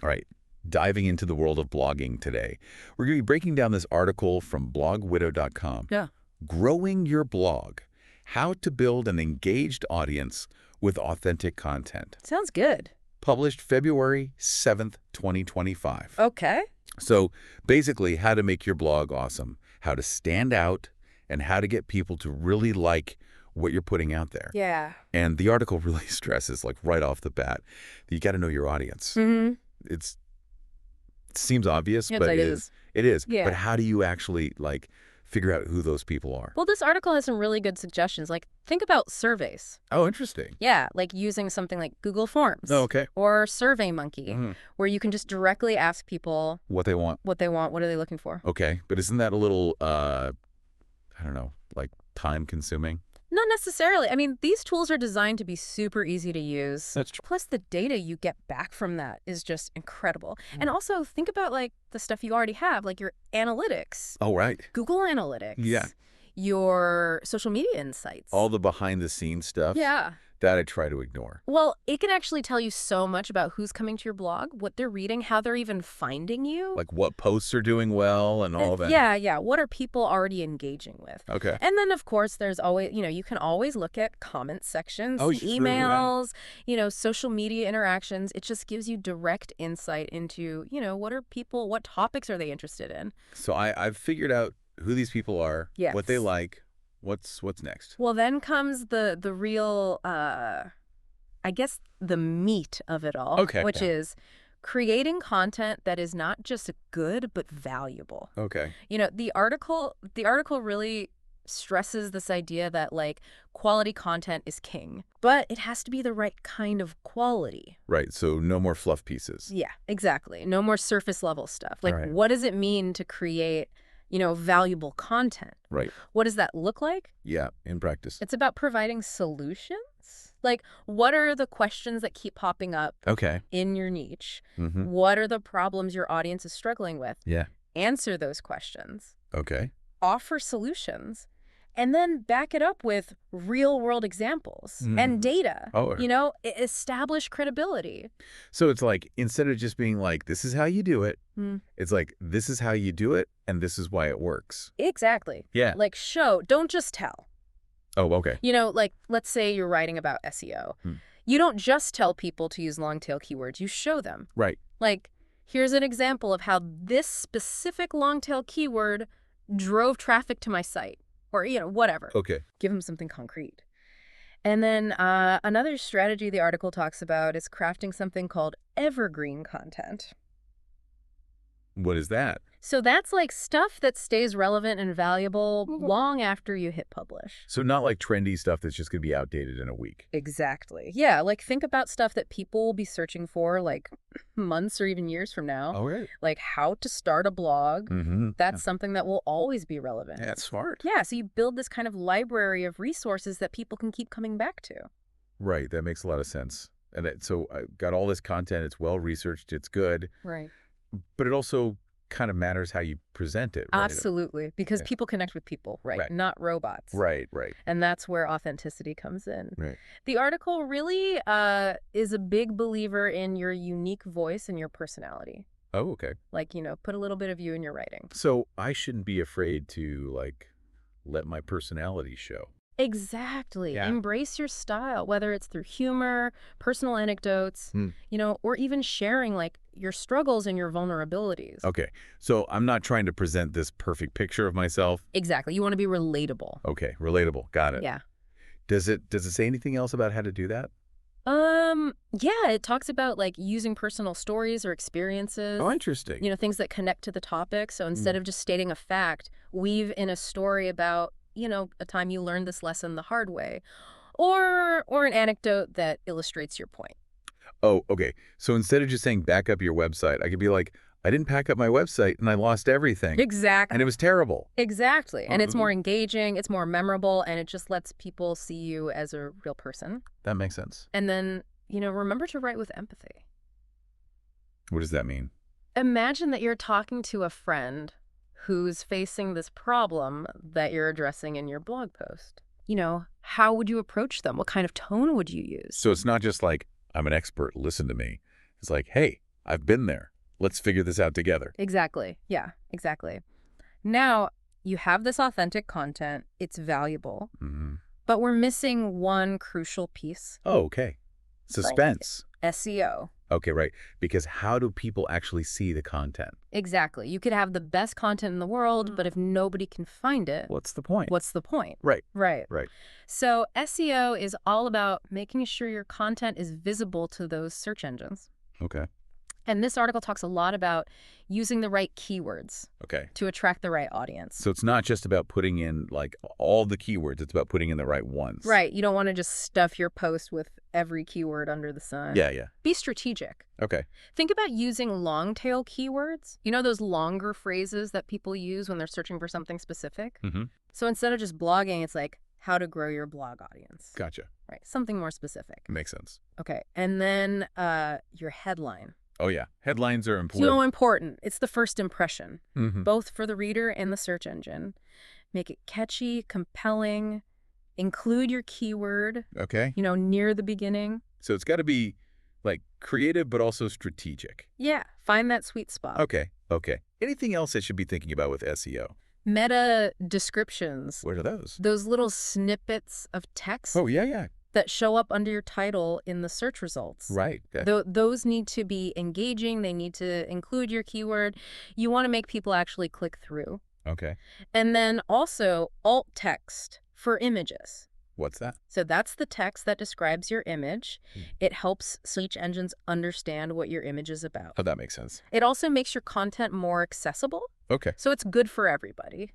All right, diving into the world of blogging today. We're going to be breaking down this article from blogwidow.com. Yeah. Growing Your Blog, How to Build an Engaged Audience with Authentic Content. Sounds good. Published February 7th, 2025. Okay. So basically, how to make your blog awesome, how to stand out, and how to get people to really like what you're putting out there. Yeah. And the article really stresses, like right off the bat, that you got to know your audience. Mm-hmm. It seems obvious, Yes, but it it is. is. It is. Yeah. But how do you actually figure out who those people are? Well, this article has some really good suggestions. Like, think about surveys. Oh, interesting. Yeah, like using something like Google Forms. Oh, okay. Or SurveyMonkey, where you can just directly ask people What they want. what they want, what are they looking for. Okay. But isn't that a little, I don't know, like time consuming? Not necessarily. I mean, these tools are designed to be super easy to use. That's true. Plus, the data you get back from that is just incredible. And also, think about, like, the stuff you already have, like your analytics. Oh, right. Google Analytics. Yeah. Your social media insights. All the behind-the-scenes stuff. Yeah. That I try to ignore. Well, it can actually tell you so much about who's coming to your blog, what they're reading, how they're even finding you. Like what posts are doing well and all of that. Yeah. What are people already engaging with? Okay. And then, of course, there's always, you can always look at comment sections, Oh, sure, emails, social media interactions. It just gives you direct insight into, what topics are they interested in? So I've figured out who these people are, Yes. what they like. What's next? Well, then comes the real, I guess, the meat of it all, Okay. which Yeah. is creating content that is not just good, but valuable. Okay. The article really stresses this idea that, like, quality content is king, but it has to be the right kind of quality. Right. So no more fluff pieces. Yeah, exactly. No more surface level stuff. Like, Right. what does it mean to create, valuable content? Right. What does that look like? Yeah. In practice. It's about providing solutions. Like, what are the questions that keep popping up Okay. in your niche? Mm-hmm. What are the problems your audience is struggling with? Yeah. Answer those questions. Okay. Offer solutions, and then back it up with real-world examples and data. Oh. Establish credibility. So it's like, instead of just being like, this is how you do it, Mm. it's like, this is how you do it, and this is why it works. Exactly. Yeah. Like, don't just tell. Oh, okay. Like, let's say you're writing about SEO. You don't just tell people to use long-tail keywords. You show them. Right. Like, here's an example of how this specific long-tail keyword drove traffic to my site. Or, whatever. Okay. Give them something concrete. And then another strategy the article talks about is crafting something called evergreen content. What is that? So that's like stuff that stays relevant and valuable long after you hit publish. So not like trendy stuff that's just going to be outdated in a week. Exactly. Yeah, like think about stuff that people will be searching for like months or even years from now. Oh, right. Like how to start a blog. Mm-hmm. That's something that will always be relevant. Yeah, that's smart. Yeah, so you build this kind of library of resources that people can keep coming back to. Right. That makes a lot of sense. And so I got all this content. It's well-researched. It's good. Right. But it also kind of matters how you present it. Right? Absolutely. Because people connect with people, right? Not robots. Right. And that's where authenticity comes in. Right. The article really is a big believer in your unique voice and your personality. Oh, okay. Like, put a little bit of you in your writing. So I shouldn't be afraid to, let my personality show. Exactly. Yeah. Embrace your style, whether it's through humor, personal anecdotes, or even sharing your struggles and your vulnerabilities. Okay. So I'm not trying to present this perfect picture of myself. Exactly. You want to be relatable. Okay. Relatable. Got it. Yeah. Does it say anything else about how to do that? Yeah, it talks about using personal stories or experiences. Oh, interesting. Things that connect to the topic. So instead of just stating a fact, weave in a story about a time you learned this lesson the hard way, or an anecdote that illustrates your point. Oh, okay. So instead of just saying back up your website, I could be like, I didn't pack up my website and I lost everything. Exactly. And it was terrible. Exactly. And it's more engaging, it's more memorable, and it just lets people see you as a real person. That makes sense. And then, remember to write with empathy. What does that mean? Imagine that you're talking to a friend who's facing this problem that you're addressing in your blog post. How would you approach them? What kind of tone would you use? So it's not just like, I'm an expert, listen to me. It's like, hey, I've been there. Let's figure this out together. Exactly. Yeah, exactly. Now, you have this authentic content. It's valuable. Mm-hmm. But we're missing one crucial piece. Oh, okay. Suspense. SEO. Okay, right. Because how do people actually see the content? Exactly. You could have the best content in the world, but if nobody can find it, What's the point? what's the point? Right. Right. Right. So SEO is all about making sure your content is visible to those search engines. Okay. And this article talks a lot about using the right keywords Okay. to attract the right audience. So it's not just about putting in like all the keywords. It's about putting in the right ones. Right. You don't want to just stuff your post with every keyword under the sun. Yeah, yeah. Be strategic. Okay. Think about using long tail keywords. You know those longer phrases that people use when they're searching for something specific? Mm-hmm. So instead of just blogging, it's like how to grow your blog audience. Gotcha. Right. Something more specific. Makes sense. Okay. And then your headline. Oh, yeah. Headlines are important. So important. It's the first impression, Mm-hmm. both for the reader and the search engine. Make it catchy, compelling. Include your keyword, Okay. near the beginning. So it's got to be like creative, but also strategic. Yeah. Find that sweet spot. Okay. Okay. Anything else I should be thinking about with SEO? Meta descriptions. What are those? Those little snippets of text Oh, yeah, yeah. that show up under your title in the search results. Right. Okay. Those need to be engaging. They need to include your keyword. You want to make people actually click through. Okay. And then also alt text for images. What's that? So that's the text that describes your image. Hmm. It helps search engines understand what your image is about. Oh, that makes sense. It also makes your content more accessible. Okay. So it's good for everybody.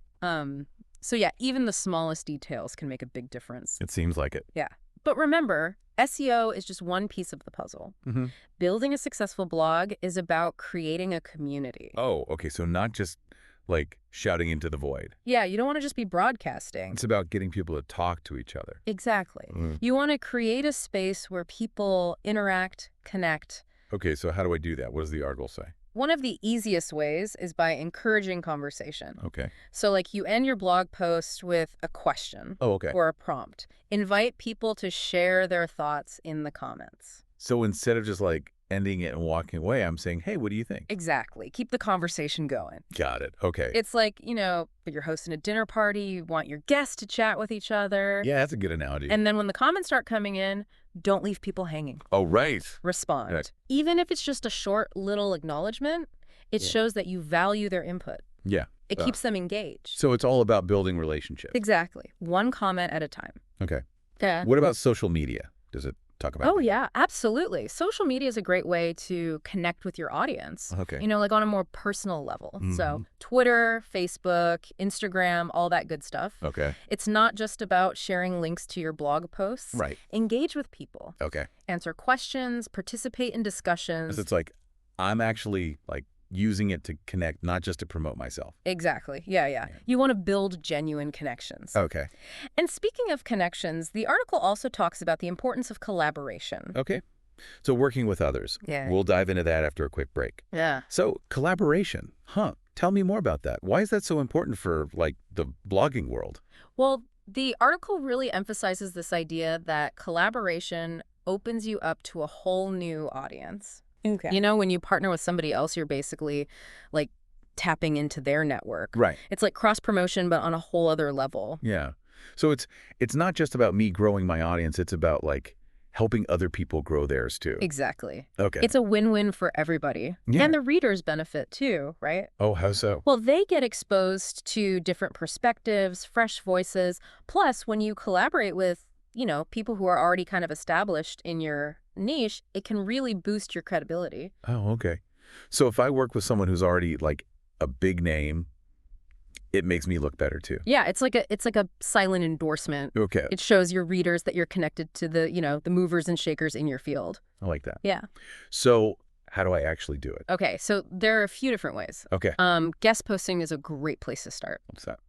So yeah, even the smallest details can make a big difference. It seems like it. Yeah. But remember, SEO is just one piece of the puzzle. Mm-hmm. Building a successful blog is about creating a community. Oh, okay. So not just like shouting into the void. Yeah, you don't want to just be broadcasting. It's about getting people to talk to each other. Exactly. Mm. You want to create a space where people interact, connect. Okay, so how do I do that? What does the article say? One of the easiest ways is by encouraging conversation. Okay. So like you end your blog post with a question Oh, okay. or a prompt. Invite people to share their thoughts in the comments. So instead of just like ending it and walking away, I'm saying, hey, what do you think? Exactly. Keep the conversation going. Got it. Okay. It's like, you're hosting a dinner party, you want your guests to chat with each other. Yeah, that's a good analogy. And then when the comments start coming in, don't leave people hanging. Oh, right. Respond. Yeah. Even if it's just a short little acknowledgement, it shows that you value their input. Yeah. It keeps them engaged. So it's all about building relationships. Exactly. One comment at a time. Okay. Yeah. What about social media? Does it talk about Oh, that? yeah, absolutely. Social media is a great way to connect with your audience. Okay. Like on a more personal level. So Mhm. Twitter, Facebook, Instagram, all that good stuff. Okay. It's not just about sharing links to your blog posts. Right. Engage with people. Okay. Answer questions, participate in discussions. So it's like I'm actually like using it to connect, not just to promote myself. Exactly. Yeah. You want to build genuine connections. Okay. And speaking of connections, the article also talks about the importance of collaboration. Okay. So working with others. Yeah. We'll dive into that after a quick break. Yeah. So collaboration. Tell me more about that. Why is that so important for like the blogging world? Well, the article really emphasizes this idea that collaboration opens you up to a whole new audience. Okay. When you partner with somebody else, you're basically like tapping into their network. Right. It's like cross-promotion, but on a whole other level. Yeah. So it's not just about me growing my audience. It's about like helping other people grow theirs too. Exactly. Okay. It's a win-win for everybody. Yeah. And the readers benefit too, right? Oh, how so? Well, they get exposed to different perspectives, fresh voices. Plus, when you collaborate with, people who are already kind of established in your niche, it can really boost your credibility. Oh, okay. So if I work with someone who's already like a big name, it makes me look better too. Yeah, it's like a silent endorsement. Okay. It shows your readers that you're connected to the, the movers and shakers in your field. I like that. Yeah. So how do I actually do it? Okay, so there are a few different ways. Okay. Guest posting is a great place to start. What's that?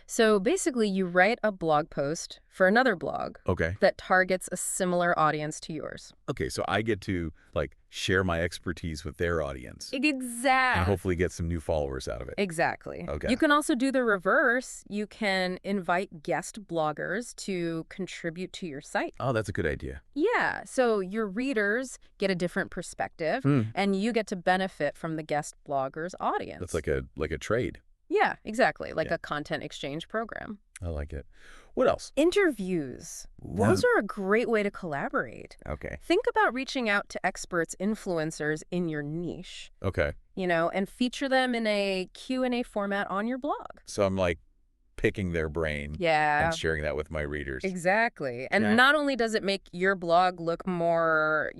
So basically, you write a blog post for another blog Okay. that targets a similar audience to yours. Okay, so I get to like share my expertise with their audience and Exactly. hopefully get some new followers out of it. Exactly. Okay. You can also do the reverse. You can invite guest bloggers to contribute to your site. Oh, that's a good idea. Yeah, so your readers get a different perspective, and you get to benefit from the guest blogger's audience. That's like a trade. Yeah, exactly, like a content exchange program. I like it. What else? Interviews. Those are a great way to collaborate. Okay. Think about reaching out to experts, influencers in your niche, Okay. and feature them in a Q&A format on your blog. So I'm like picking their brain Yeah. and sharing that with my readers. Exactly. And not only does it make your blog look more,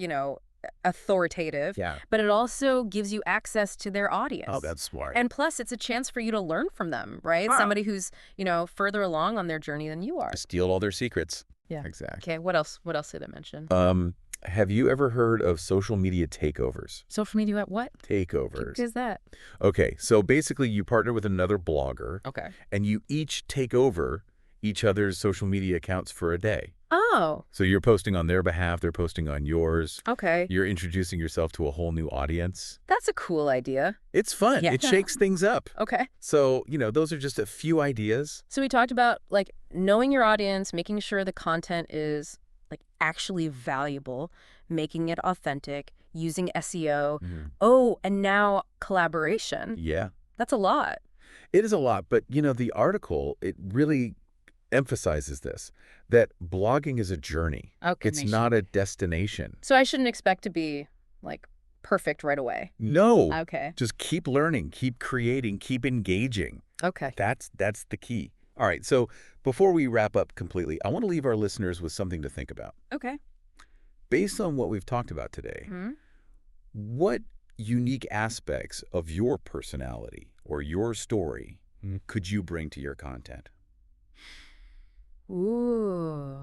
authoritative, but it also gives you access to their audience. Oh, that's smart. And plus, it's a chance for you to learn from them, right? Somebody who's, further along on their journey than you are. Steal all their secrets. Yeah. Exactly. Okay, what else? What else did I mention? Have you ever heard of social media takeovers? Social media at what? Takeovers. What is that? Okay, so basically you partner with another blogger. Okay. And you each take over each other's social media accounts for a day. Oh. So you're posting on their behalf, they're posting on yours. Okay. You're introducing yourself to a whole new audience. That's a cool idea. It's fun. Yeah. It shakes things up. Okay. So, those are just a few ideas. So we talked about, knowing your audience, making sure the content is, actually valuable, making it authentic, using SEO. Oh, and now collaboration. Yeah. That's a lot. It is a lot, but, the article, it really emphasizes this, that blogging is a journey. Okay. It's not a destination. So I shouldn't expect to be, perfect right away. No. Okay. Just keep learning, keep creating, keep engaging. Okay. That's the key. All right, so before we wrap up completely, I want to leave our listeners with something to think about. Okay. Based on what we've talked about today, what unique aspects of your personality or your story could you bring to your content? Ooh,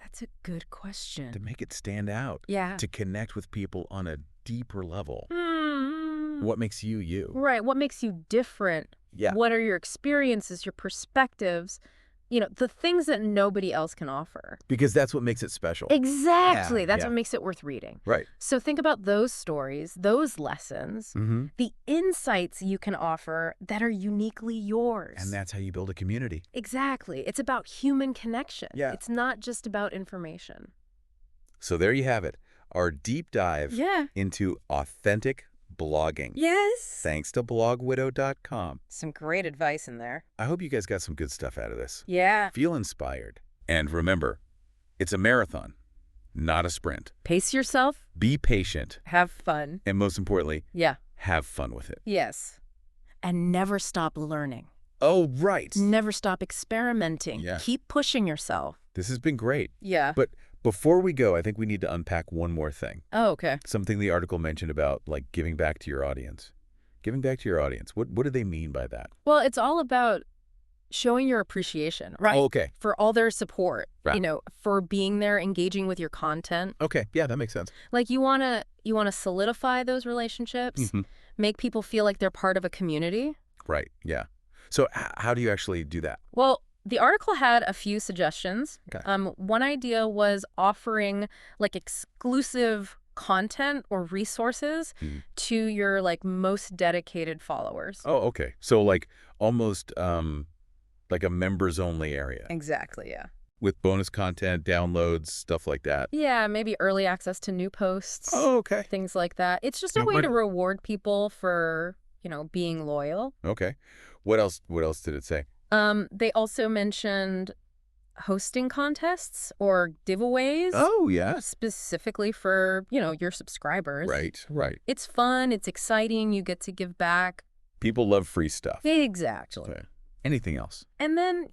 that's a good question. To make it stand out. Yeah. To connect with people on a deeper level. What makes you you? Right. What makes you different? Yeah. What are your experiences, your perspectives? The things that nobody else can offer. Because that's what makes it special. Exactly. Yeah, That's yeah. what makes it worth reading. Right. So think about those stories, those lessons, the insights you can offer that are uniquely yours. And that's how you build a community. Exactly. It's about human connection. Yeah. It's not just about information. So there you have it. Our deep dive into authentic blogging. Yes. Thanks to blogwidow.com. Some great advice in there. I hope you guys got some good stuff out of this. Yeah. Feel inspired. And remember, it's a marathon, not a sprint. Pace yourself. Be patient. Have fun. And most importantly, Yeah. have fun with it. Yes. And never stop learning. Oh, right. Never stop experimenting. Yeah. Keep pushing yourself. This has been great. Yeah. But before we go, I think we need to unpack one more thing. Oh, okay. Something the article mentioned about, giving back to your audience. Giving back to your audience. What do they mean by that? Well, it's all about showing your appreciation, right? Oh, okay. For all their support, Right. For being there, engaging with your content. Okay. Yeah, that makes sense. You want to solidify those relationships, make people feel like they're part of a community. Right. Yeah. So how do you actually do that? Well, the article had a few suggestions. Okay. One idea was offering exclusive content or resources to your most dedicated followers. Oh, okay. So almost like a members only area Exactly, yeah. with bonus content, downloads, stuff like that. Yeah, maybe early access to new posts. Oh, okay. Things like that. It's just a way to reward people for, being loyal. Okay. What else did it say? They also mentioned hosting contests or giveaways. Oh, yeah. Specifically for, your subscribers. Right. It's fun. It's exciting. You get to give back. People love free stuff. Exactly. Okay. Anything else? And then,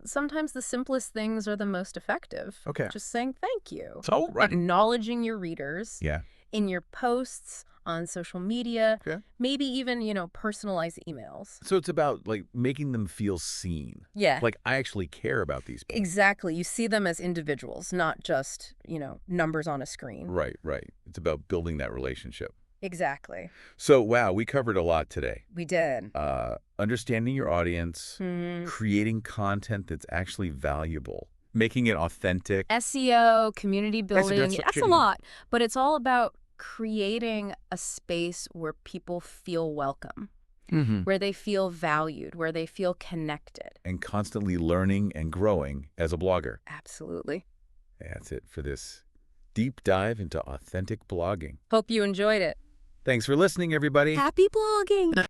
sometimes the simplest things are the most effective. Okay. Just saying thank you. So, right. Acknowledging your readers. Yeah. In your posts, on social media. Okay. Maybe even, personalized emails. So it's about making them feel seen. Yeah. I actually care about these people. Exactly. You see them as individuals, not just, numbers on a screen. Right. It's about building that relationship. Exactly. So, wow, we covered a lot today. We did. Understanding your audience, creating content that's actually valuable, making it authentic. SEO, community building, that's a lot. But it's all about creating a space where people feel welcome, Mm-hmm. where they feel valued, where they feel connected. And constantly learning and growing as a blogger. Absolutely. That's it for this deep dive into authentic blogging. Hope you enjoyed it. Thanks for listening, everybody. Happy blogging!